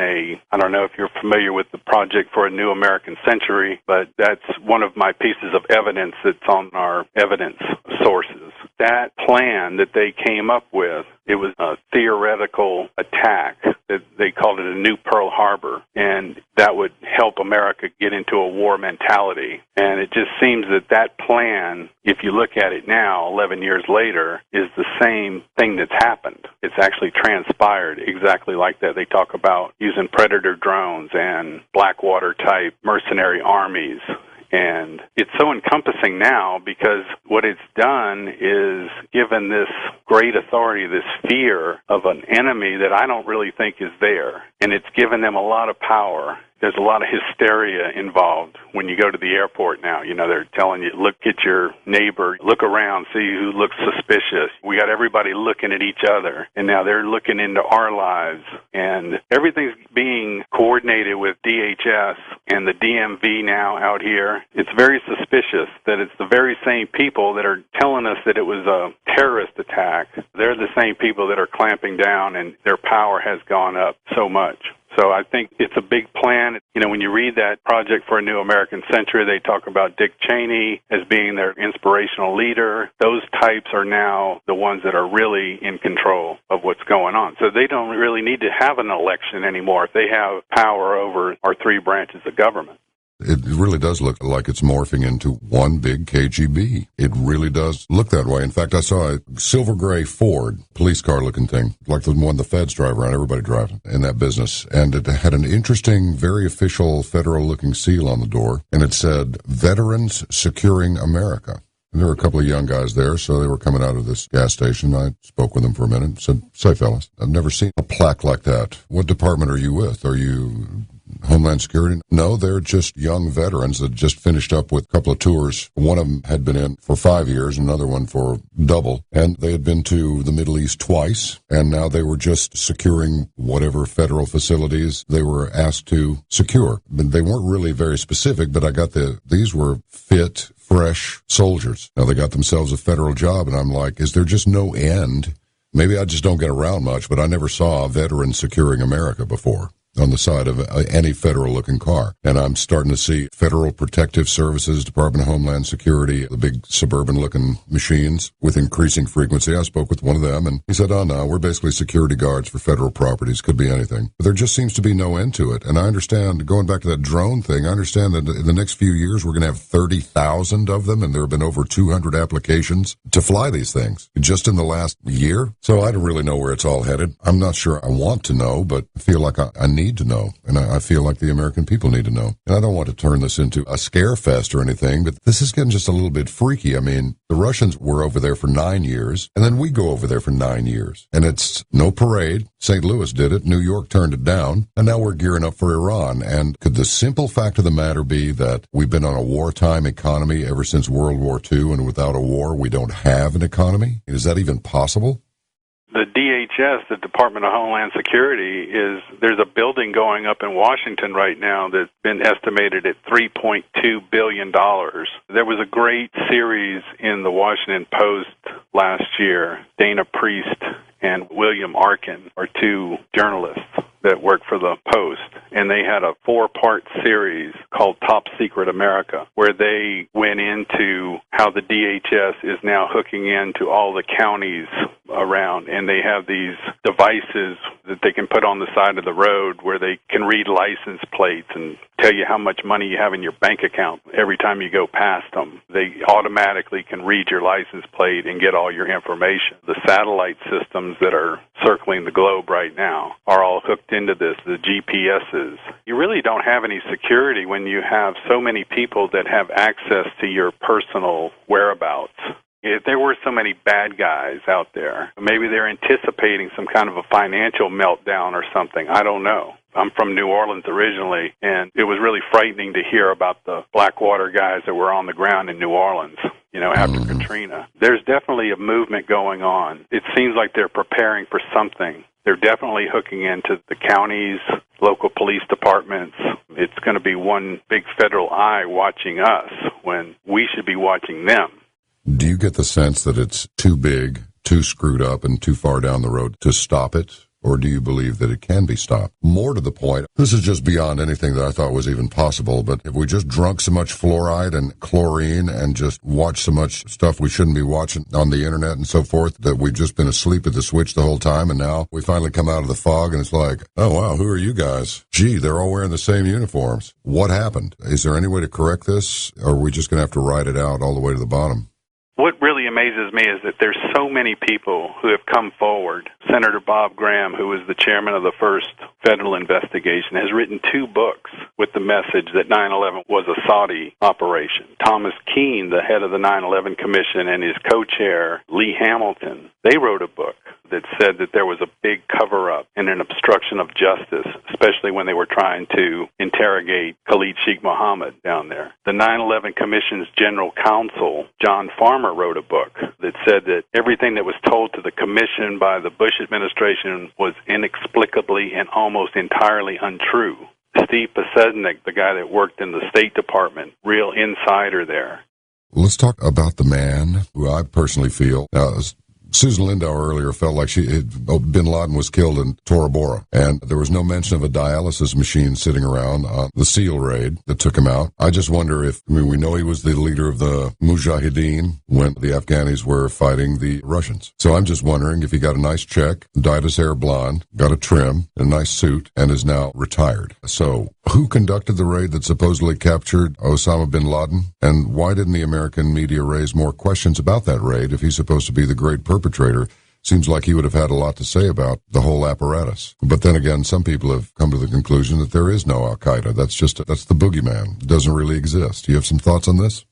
I don't know if you're familiar with the Project for a New American Century, but that's one of my pieces of evidence that's on our evidence sources. That plan that they came up with, it was a theoretical attack that they called it a new Pearl Harbor, and that would help America get into a war mentality. And it just seems that that plan, if you look at it now, 11 years later, is the same thing that's happened. It's actually transpired exactly like that. They talk about using predator drones and Blackwater-type mercenary armies. And it's so encompassing now because what it's done is given this great authority, this fear of an enemy that I don't really think is there. And it's given them a lot of power. There's a lot of hysteria involved when you go to the airport now. You know, they're telling you, look at your neighbor, look around, see who looks suspicious. We got everybody looking at each other, and now they're looking into our lives. And everything's being coordinated with DHS and the DMV now out here. It's very suspicious that it's the very same people that are telling us that it was a terrorist attack. They're the same people that are clamping down, and their power has gone up so much. So I think it's a big plan. You know, when you read that Project for a New American Century, they talk about Dick Cheney as being their inspirational leader. Those types are now the ones that are really in control of what's going on. So they don't really need to have an election anymore if they have power over our three branches of government. It really does look like it's morphing into one big KGB. It really does look that way. In fact, I saw a silver gray Ford police car looking thing, like the one the feds drive around. Everybody drives in that business. And it had an interesting, very official federal looking seal on the door. And it said, Veterans Securing America. And there were a couple of young guys there, so they were coming out of this gas station. I spoke with them for a minute and said, say, fellas, I've never seen a plaque like that. What department are you with? Are you Homeland Security? No, they're just young veterans that just finished up with a couple of tours. One of them had been in for 5 years, another one for double, and they had been to the Middle East twice, and now they were just securing whatever federal facilities they were asked to secure. They weren't really very specific, but I got these were fit, fresh soldiers. Now they got themselves a federal job, and I'm like, is there just no end? Maybe I just don't get around much, but I never saw Veterans Securing America before on the side of any federal-looking car. And I'm starting to see Federal Protective Services, Department of Homeland Security, the big suburban-looking machines with increasing frequency. I spoke with one of them, and he said, oh, no, we're basically security guards for federal properties. Could be anything. But there just seems to be no end to it. And I understand, going back to that drone thing, I understand that in the next few years we're going to have 30,000 of them, and there have been over 200 applications to fly these things just in the last year. So I don't really know where it's all headed. I'm not sure I want to know, but I feel like I need to know, and I feel like the American people need to know. And I don't want to turn this into a scare fest or anything, but this is getting just a little bit freaky. I mean, the Russians were over there for 9 years, and then we go over there for 9 years. And it's no parade. St. Louis did it. New York turned it down. And now we're gearing up for Iran. And could the simple fact of the matter be that we've been on a wartime economy ever since World War II, and without a war, we don't have an economy? Is that even possible? The DHS, the Department of Homeland Security, there's a building going up in Washington right now that's been estimated at $3.2 billion. There was a great series in the Washington Post last year. Dana Priest and William Arkin are two journalists that work for the Post, and they had a 4-part series called Top Secret America, where they went into how the DHS is now hooking into all the counties around, and they have these devices that they can put on the side of the road where they can read license plates and tell you how much money you have in your bank account every time you go past them. They automatically can read your license plate and get all your information. The satellite systems that are circling the globe right now are all hooked into this, the GPSs. You really don't have any security when you have so many people that have access to your personal whereabouts. If there were so many bad guys out there, maybe they're anticipating some kind of a financial meltdown or something. I don't know. I'm from New Orleans originally, and it was really frightening to hear about the Blackwater guys that were on the ground in New Orleans, after Katrina. There's definitely a movement going on. It seems like they're preparing for something. They're definitely hooking into the counties, local police departments. It's going to be one big federal eye watching us when we should be watching them. Do you get the sense that it's too big, too screwed up, and too far down the road to stop it? or do you believe that it can be stopped? More to the point, this is just beyond anything that I thought was even possible, but if we just drunk so much fluoride and chlorine and just watch so much stuff we shouldn't be watching on the internet and so forth, that we've just been asleep at the switch the whole time, and now we finally come out of the fog and it's like, oh wow, who are you guys? Gee, they're all wearing the same uniforms. What happened? Is there any way to correct this, or are we just going to have to ride it out all the way to the bottom? What really amazes me is that there's so many people who have come forward. Senator Bob Graham, who was the chairman of the first federal investigation, has written 2 books with the message that 9/11 was a Saudi operation. Thomas Keane, the head of the 9/11 Commission, and his co-chair, Lee Hamilton, they wrote a book that said that there was a big cover-up and an obstruction of justice, especially when they were trying to interrogate Khalid Sheikh Mohammed down there. The 9/11 Commission's general counsel, John Farmer, wrote a book that said that everything that was told to the commission by the Bush administration was inexplicably and almost entirely untrue. Steve Pasesnik, the guy that worked in the State Department, real insider there. Let's talk about the man who I personally feel, Susan Lindauer earlier felt like bin Laden was killed in Tora Bora, and there was no mention of a dialysis machine sitting around on the SEAL raid that took him out. I just wonder we know he was the leader of the Mujahideen when the Afghanis were fighting the Russians. So I'm just wondering if he got a nice check, dyed his hair blonde, got a trim, a nice suit, and is now retired. So who conducted the raid that supposedly captured Osama bin Laden? And why didn't the American media raise more questions about that raid if he's supposed to be the great perpetrator? Seems like he would have had a lot to say about the whole apparatus. But then again, some people have come to the conclusion that there is no Al-Qaeda. That's the boogeyman. It doesn't really exist. Do you have some thoughts on this?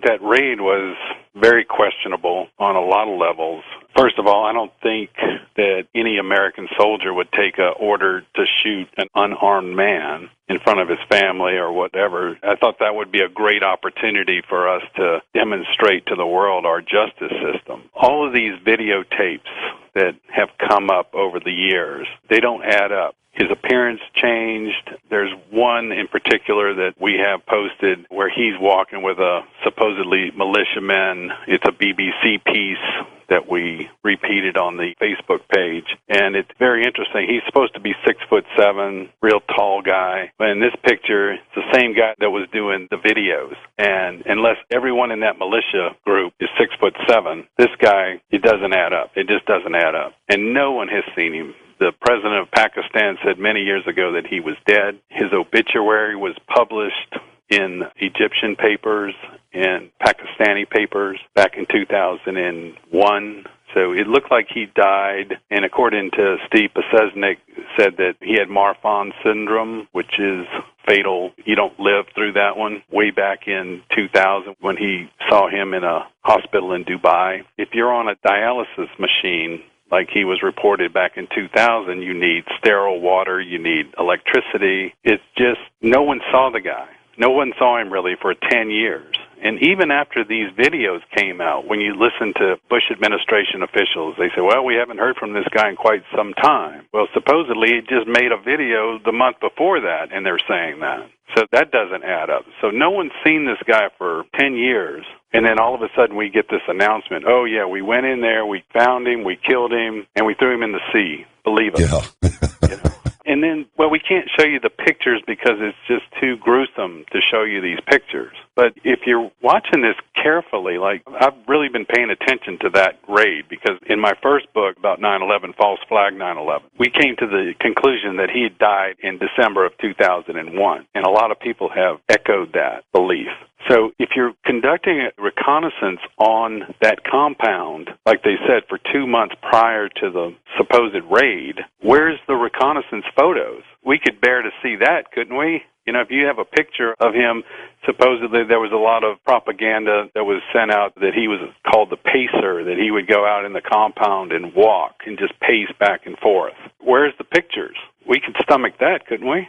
That raid was very questionable on a lot of levels. First of all, I don't think that any American soldier would take an order to shoot an unarmed man in front of his family or whatever. I thought that would be a great opportunity for us to demonstrate to the world our justice system. All of these videotapes that have come up over the years, they don't add up. His appearance changed. There's one in particular that we have posted where he's walking with a supposedly militiaman. It's a BBC piece that we repeated on the Facebook page. And it's very interesting. He's supposed to be 6'7", real tall guy. But in this picture, it's the same guy that was doing the videos. And unless everyone in that militia group is 6'7", this guy, it doesn't add up. It just doesn't add up. And no one has seen him. The president of Pakistan said many years ago that he was dead. His obituary was published in Egyptian papers and Pakistani papers back in 2001. So it looked like he died, and according to Steve Pasesnik, said that he had Marfan syndrome, which is fatal. You don't live through that one. Way back in 2000 when he saw him in a hospital in Dubai. If you're on a dialysis machine, like he was reported back in 2000, you need sterile water, you need electricity. It's just, no one saw the guy. No one saw him really for 10 years. And even after these videos came out, when you listen to Bush administration officials, they say, well, we haven't heard from this guy in quite some time. Well, supposedly he just made a video the month before that, and they're saying that. So that doesn't add up. So no one's seen this guy for 10 years, and then all of a sudden we get this announcement, oh, yeah, we went in there, we found him, we killed him, and we threw him in the sea. Believe us. Yeah. You know? And then, well, we can't show you the pictures because it's just too gruesome to show you these pictures. But if you're watching this carefully, like, I've really been paying attention to that raid because in my first book about 9/11, False Flag 9/11, we came to the conclusion that he had died in December of 2001. And a lot of people have echoed that belief. So if you're conducting a reconnaissance on that compound, like they said, for 2 months prior to the supposed raid, where's the reconnaissance photos? We could bear to see that, couldn't we? You know, if you have a picture of him, supposedly there was a lot of propaganda that was sent out that he was called the pacer, that he would go out in the compound and walk and just pace back and forth. Where's the pictures? We could stomach that, couldn't we?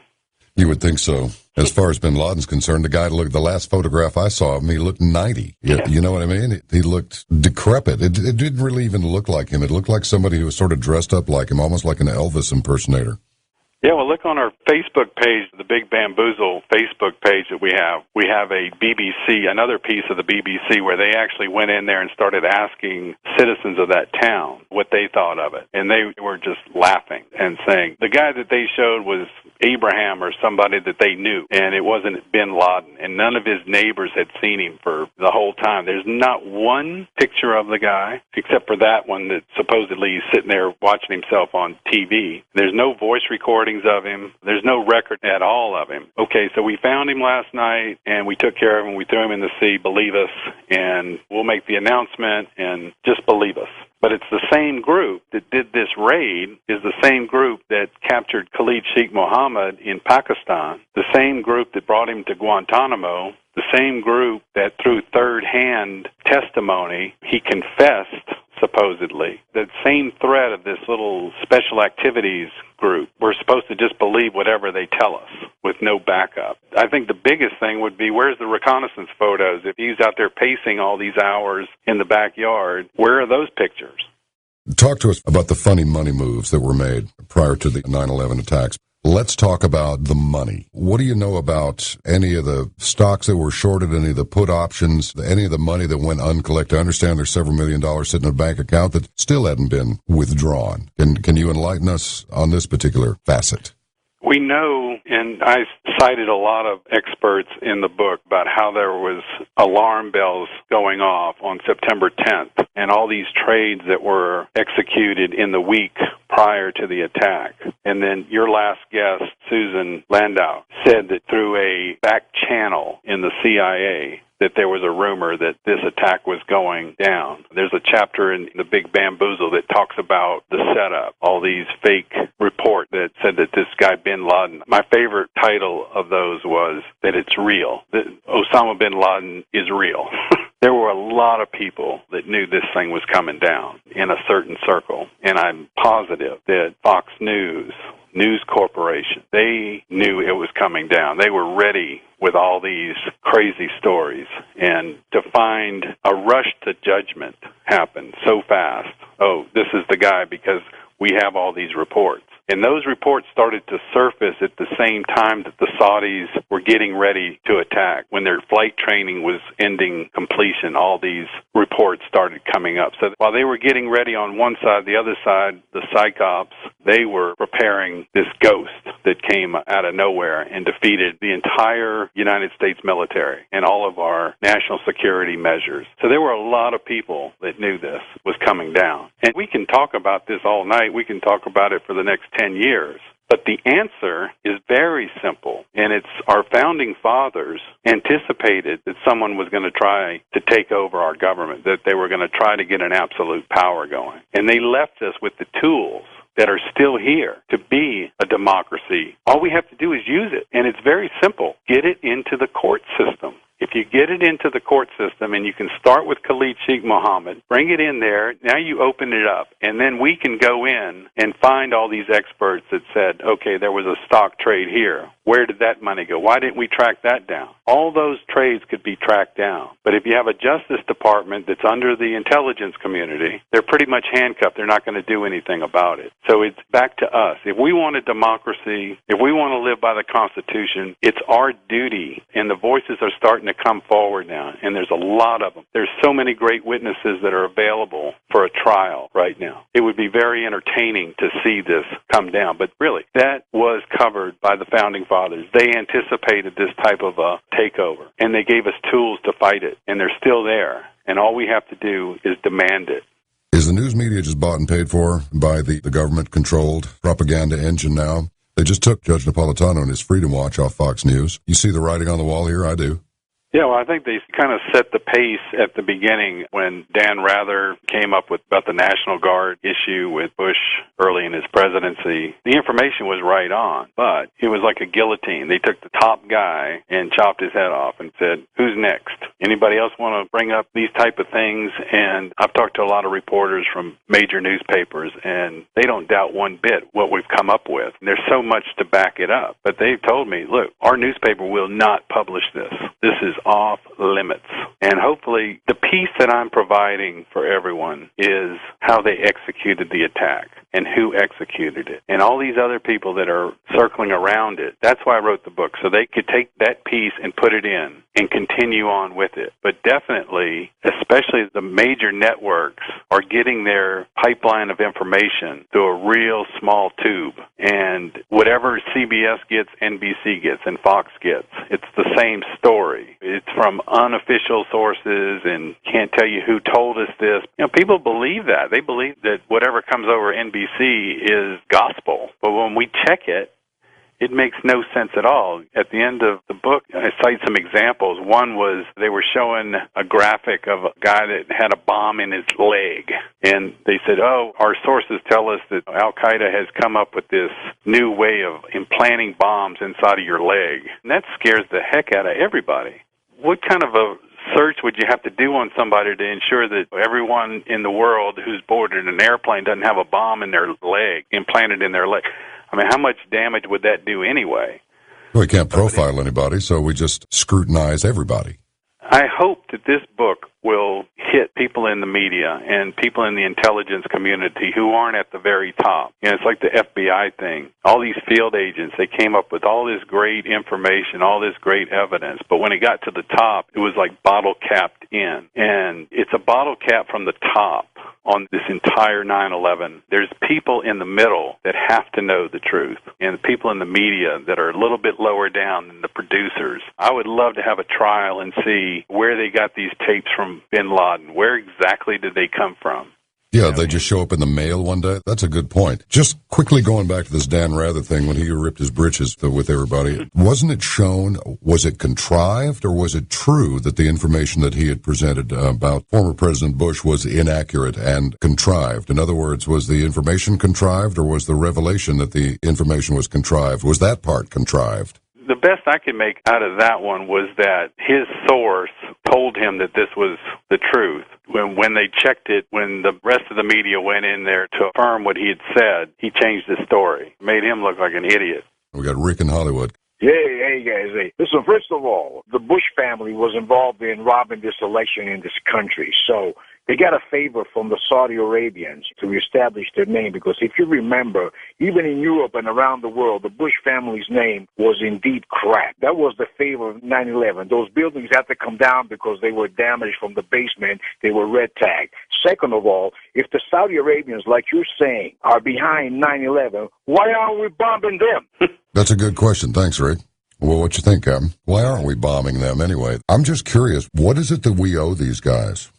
You would think so. As far as bin Laden's concerned, the last photograph I saw of him, he looked 90. You know what I mean? He looked decrepit. It didn't really even look like him. It looked like somebody who was sort of dressed up like him, almost like an Elvis impersonator. Yeah, well, look on our Facebook page, the Big Bamboozle Facebook page that we have. We have a BBC, another piece of the BBC, where they actually went in there and started asking citizens of that town what they thought of it. And they were just laughing and saying the guy that they showed was Abraham or somebody that they knew, and it wasn't bin Laden, and none of his neighbors had seen him for the whole time. There's not one picture of the guy, except for that one that supposedly he's sitting there watching himself on TV. There's no voice recordings of him. There's no record at all of him. Okay, so we found him last night, and we took care of him. We threw him in the sea. Believe us, and we'll make the announcement, and just believe us. But it's the same group that did this raid, is the same group that captured Khalid Sheikh Mohammed in Pakistan, the same group that brought him to Guantanamo, the same group that through third-hand testimony, he confessed, supposedly. The same thread of this little special activities group. We're supposed to just believe whatever they tell us with no backup. I think the biggest thing would be, where's the reconnaissance photos? If he's out there pacing all these hours in the backyard, where are those pictures? Talk to us about the funny money moves that were made prior to the 9/11 attacks. Let's talk about the money. What do you know about any of the stocks that were shorted, any of the put options, any of the money that went uncollected? I understand there's several $1 million sitting in a bank account that still hadn't been withdrawn. Can you enlighten us on this particular facet? We know, and I cited a lot of experts in the book about how there was alarm bells going off on September 10th and all these trades that were executed in the week prior to the attack. And then your last guest, Susan Landau, said that through a back channel in the CIA that there was a rumor that this attack was going down. There's a chapter in the Big Bamboozle that talks about the setup, all these fake reports that said that this guy bin Laden. My favorite title of those was that it's real, that Osama bin Laden is real. There were a lot of people that knew this thing was coming down in a certain circle, and I'm positive that Fox News Corporation, they knew it was coming down. They were ready with all these crazy stories, and to find a rush to judgment happen so fast. Oh, this is the guy because we have all these reports. And those reports started to surface at the same time that the Saudis were getting ready to attack. When their flight training was ending completion, all these reports started coming up. So while they were getting ready on one side, the other side, the psychops, they were preparing this ghost that came out of nowhere and defeated the entire United States military and all of our national security measures. So there were a lot of people that knew this was coming down. And we can talk about this all night. We can talk about it for the next 10 years. But the answer is very simple, and it's our founding fathers anticipated that someone was going to try to take over our government, that they were going to try to get an absolute power going. And they left us with the tools that are still here to be a democracy. All we have to do is use it, and it's very simple. Get it into the court system. If you get it into the court system, and you can start with Khalid Sheikh Mohammed, bring it in there, now you open it up, and then we can go in and find all these experts that said, okay, there was a stock trade here. Where did that money go? Why didn't we track that down? All those trades could be tracked down. But if you have a Justice Department that's under the intelligence community, they're pretty much handcuffed. They're not going to do anything about it. So it's back to us. If we want a democracy, if we want to live by the Constitution, it's our duty, and the voices are starting to come forward now, and there's a lot of them. There's so many great witnesses that are available for a trial right now. It would be very entertaining to see this come down. But really, that was covered by the Founding Fathers. They anticipated this type of a takeover, and they gave us tools to fight it, and they're still there. And all we have to do is demand it. Is the news media just bought and paid for by the government-controlled propaganda engine now? They just took Judge Napolitano and his Freedom Watch off Fox News. You see the writing on the wall here? I do. Yeah, well, I think they kind of set the pace at the beginning when Dan Rather came up with about the National Guard issue with Bush early in his presidency. The information was right on, but it was like a guillotine. They took the top guy and chopped his head off and said, who's next? Anybody else want to bring up these type of things? And I've talked to a lot of reporters from major newspapers, and they don't doubt one bit what we've come up with. There's so much to back it up. But they've told me, look, our newspaper will not publish this. This is off limits. And hopefully the piece that I'm providing for everyone is how they executed the attack and who executed it. And all these other people that are circling around it. That's why I wrote the book, so they could take that piece and put it in and continue on with it. But definitely, especially the major networks are getting their pipeline of information through a real small tube. And whatever CBS gets, NBC gets, and Fox gets, it's the same story. It's from unofficial sources and can't tell you who told us this. You know, people believe that. They believe that whatever comes over NBC is gospel. But when we check it, it makes no sense at all. At the end of the book, I cite some examples. One was they were showing a graphic of a guy that had a bomb in his leg. And they said, oh, our sources tell us that Al-Qaeda has come up with this new way of implanting bombs inside of your leg. And that scares the heck out of everybody. What kind of a search would you have to do on somebody to ensure that everyone in the world who's boarded an airplane doesn't have a bomb in their leg, implanted in their leg? I mean, how much damage would that do anyway? We can't profile anybody, so we just scrutinize everybody. I hope that this book will hit people in the media and people in the intelligence community who aren't at the very top. You know, it's like the FBI thing. All these field agents, they came up with all this great information, all this great evidence, but when it got to the top, it was like bottle capped in. And it's a bottle cap from the top on this entire 9/11. There's people in the middle that have to know the truth, and the people in the media that are a little bit lower down than the producers. I would love to have a trial and see where they got these tapes from bin Laden. Where exactly did they come from? Yeah, they just show up in the mail one day. That's a good point. Just quickly going back to this Dan Rather thing when he ripped his britches with everybody. Wasn't it shown, was it contrived, or was it true that the information that he had presented about former President Bush was inaccurate and contrived? In other words, was the information contrived, or was the revelation that the information was contrived? Was that part contrived? The best I could make out of that one was that his source told him that this was the truth. When they checked it, when the rest of the media went in there to affirm what he had said, he changed the story. Made him look like an idiot. We got Rick in Hollywood. Hey guys, hey. Listen, first of all, the Bush family was involved in robbing this election in this country. So they got a favor from the Saudi Arabians to establish their name, because if you remember, even in Europe and around the world, the Bush family's name was indeed crap. That was the favor of 9/11. Those buildings had to come down because they were damaged from the basement. They were red tagged. Second of all, if the Saudi Arabians, like you're saying, are behind 9/11, why aren't we bombing them? That's a good question. Thanks, Rick. Well, what you think, Captain? Why aren't we bombing them anyway? I'm just curious, what is it that we owe these guys?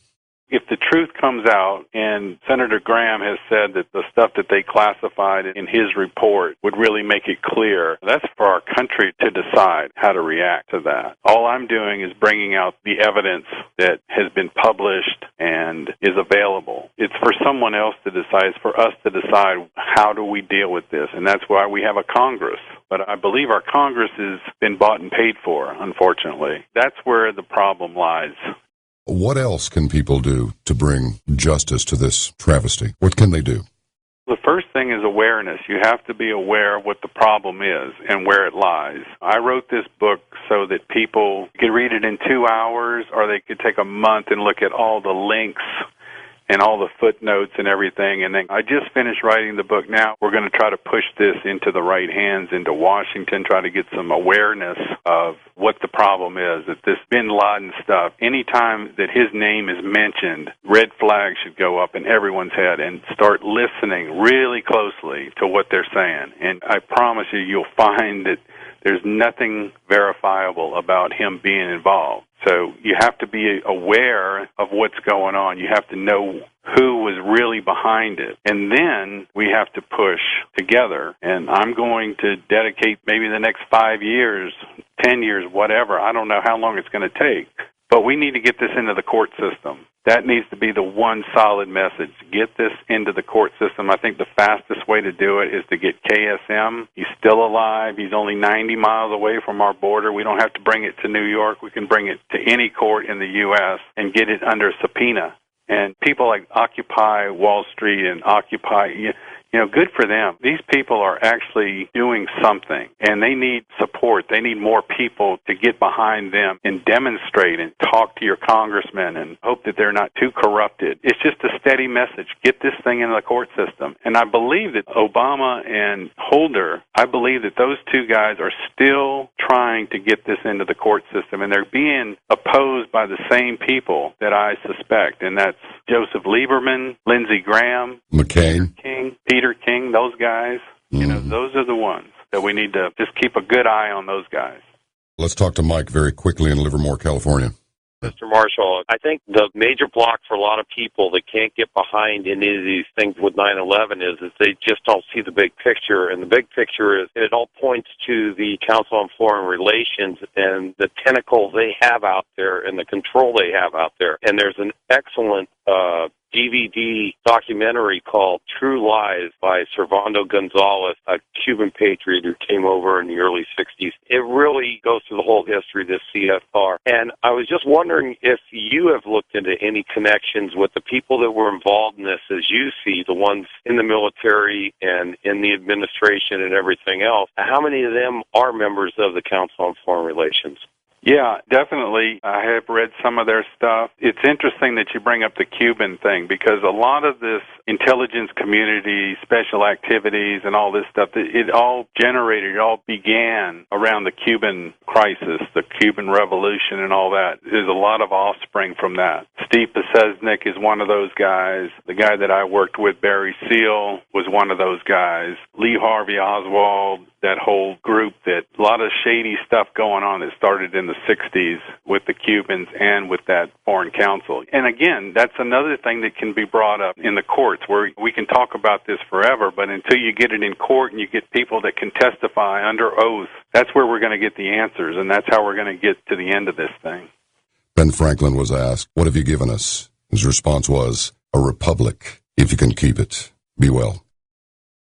If the truth comes out, and Senator Graham has said that the stuff that they classified in his report would really make it clear, that's for our country to decide how to react to that. All I'm doing is bringing out the evidence that has been published and is available. It's for someone else to decide. It's for us to decide how do we deal with this, and that's why we have a Congress. But I believe our Congress has been bought and paid for, unfortunately. That's where the problem lies. What else can people do to bring justice to this travesty? What can they do? The first thing is awareness. You have to be aware of what the problem is and where it lies. I wrote this book so that people could read it in 2 hours, or they could take a month and look at all the links and all the footnotes and everything. And then I just finished writing the book now. We're going to try to push this into the right hands, into Washington, try to get some awareness of what the problem is, that this bin Laden stuff, anytime that his name is mentioned, red flags should go up in everyone's head and start listening really closely to what they're saying. And I promise you, you'll find that there's nothing verifiable about him being involved. So you have to be aware of what's going on. You have to know who was really behind it. And then we have to push together. And I'm going to dedicate maybe the next 5 years, 10 years, whatever. I don't know how long it's going to take. But we need to get this into the court system. That needs to be the one solid message. Get this into the court system. I think the fastest way to do it is to get KSM. He's still alive. He's only 90 miles away from our border. We don't have to bring it to New York. We can bring it to any court in the U.S. and get it under subpoena. And people like Occupy Wall Street and Occupy, good for them. These people are actually doing something, and they need support. They need more people to get behind them and demonstrate and talk to your congressmen and hope that they're not too corrupted. It's just a steady message. Get this thing into the court system. And I believe that Obama and Holder, I believe that those two guys are still trying to get this into the court system, and they're being opposed by the same people that I suspect, and that's Joseph Lieberman, Lindsey Graham, McCain, Peter King, those guys. Those are the ones that we need to just keep a good eye on those guys. Let's talk to Mike very quickly in Livermore, California. Mr. Marshall, I think the major block for a lot of people that can't get behind any of these things with 9/11 is they just don't see the big picture. And the big picture is it all points to the Council on Foreign Relations and the tentacles they have out there and the control they have out there. And there's an excellent DVD documentary called True Lies by Servando Gonzalez, a Cuban patriot who came over in the early 60s. It really goes through the whole history of this CFR. And I was just wondering if you have looked into any connections with the people that were involved in this as you see, the ones in the military and in the administration and everything else. How many of them are members of the Council on Foreign Relations? Yeah, definitely. I have read some of their stuff. It's interesting that you bring up the Cuban thing because a lot of this intelligence community, special activities, and all this stuff, it all began around the Cuban crisis, the Cuban Revolution and all that. There's a lot of offspring from that. Steve Pesesnik is one of those guys. The guy that I worked with, Barry Seal, was one of those guys. Lee Harvey Oswald, that whole group, that a lot of shady stuff going on that started in the 60s with the Cubans and with that foreign council. And again, that's another thing that can be brought up in the courts where we can talk about this forever, but until you get it in court and you get people that can testify under oath, that's where we're going to get the answers, and that's how we're going to get to the end of this thing. Ben Franklin was asked, "What have you given us?" His response was, "A republic, if you can keep it. Be well."